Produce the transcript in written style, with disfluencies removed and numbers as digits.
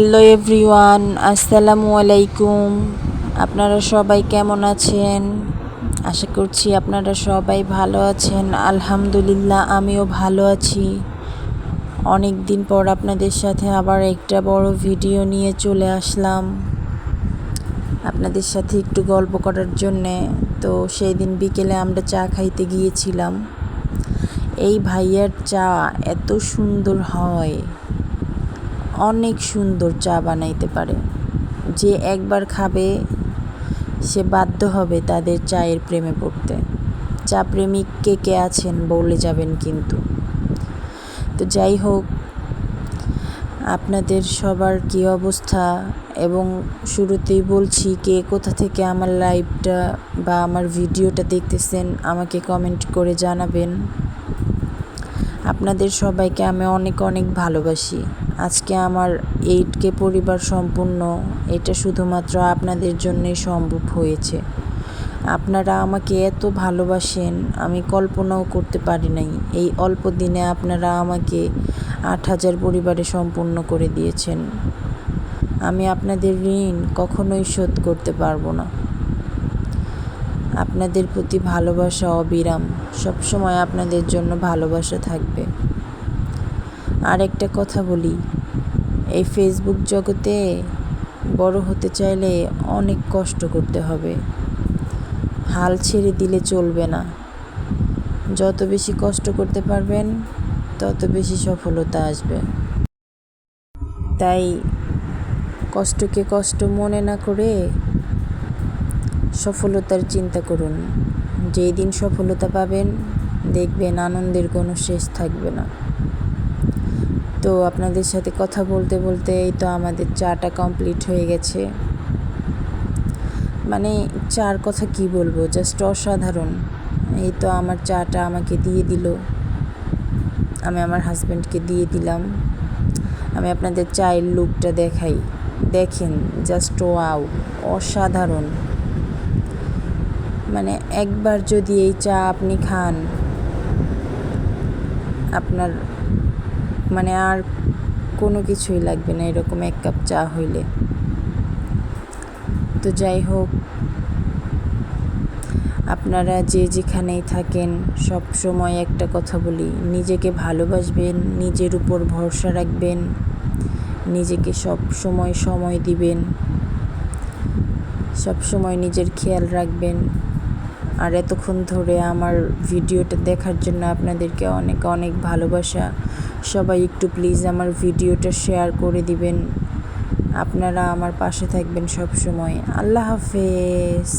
Hello everyone, আসসালামু আলাইকুম। আপনারা সবাই কেমন আছেন? আশা করছি আপনারা সবাই ভালো আছেন। আলহামদুলিল্লাহ, আমিও ভালো আছি। অনেক দিন পর আপনাদের সাথে আবার একটা বড় ভিডিও নিয়ে চলে আসলাম আপনাদের সাথে একটু গল্প করার জন্যে। তো সেই দিন বিকেলে আমরা চা খাইতে গিয়েছিলাম। এই ভাইয়ার চা এত সুন্দর হয়, অনেক সুন্দর চা বানাইতে পারে। যে একবার খাবে সে বাধ্য হবে তাদের চায়ের প্রেমে পড়তে। চা প্রেমিক কে কে আছেন বলে যাবেন কিন্তু। তো যাই হোক, আপনাদের সবার কী অবস্থা, এবং শুরুতেই বলছি, কে কোথা থেকে আমার লাইভটা বা আমার ভিডিওটা দেখতেছেন আমাকে কমেন্ট করে জানাবেন। আপনাদের সবাইকে আমি অনেক অনেক ভালোবাসি। আজকে আমার 8K পরিবার সম্পূর্ণ, এটা শুধুমাত্র আপনাদের জন্যই সম্ভব হয়েছে। আপনারা আমাকে এত ভালোবাসেন, আমি কল্পনাও করতে পারি নাই। এই অল্প দিনে আপনারা আমাকে 8,000 পরিবারে সম্পূর্ণ করে দিয়েছেন। আমি আপনাদের ঋণ কখনোই শোধ করতে পারবো না। আপনাদের প্রতি ভালোবাসা অবিরাম, সবসময় আপনাদের জন্য ভালোবাসা থাকবে। আর একটা কথা বলি, এই ফেসবুক জগতে বড় হতে চাইলে অনেক কষ্ট করতে হবে। হাল ছেড়ে দিলে চলবে না। যত বেশি কষ্ট করতে পারবেন তত বেশি সফলতা আসবে। তাই কষ্টকে কষ্ট মনে না করে সফলতার চিন্তা করুন। যেই দিন সফলতা পাবেন দেখবেন আনন্দের কোনো শেষ থাকবে না। তো আপনাদের সাথে কথা বলতে বলতে এই তো আমাদের চাটা কমপ্লিট হয়ে গেছে। মানে চার কথা কি বলবো, জাস্ট অসাধারণ। এই তো আমার চাটা আমাকে দিয়ে দিল, আমি আমার হাজব্যান্ডকে দিয়ে দিলাম। আমি আপনাদের চায়ের লুকটা দেখাই, দেখেন জাস্ট ওয়াও, অসাধারণ। মানে একবার যদি এই চা আপনি খান, আপনার মানে আর কোনো কিছুই লাগবে না এরকম এক কাপ চা হইলে। তো যাই হোক, আপনারা যে যেখানেই থাকেন সব সময় একটা কথা বলি, নিজেকে ভালোবাসবেন, নিজের উপর ভরসা রাখবেন, নিজেকে সব সময় সময় দিবেন, সব সময় নিজের খেয়াল রাখবেন। আর এতক্ষণ ধরে আমার ভিডিওটা দেখার জন্য আপনাদেরকে অনেক অনেক ভালোবাসা। সবাই একটু প্লিজ আমার ভিডিওটা শেয়ার করে দিবেন। আপনারা আমার পাশে থাকবেন সব সময়। আল্লাহ হাফেজ।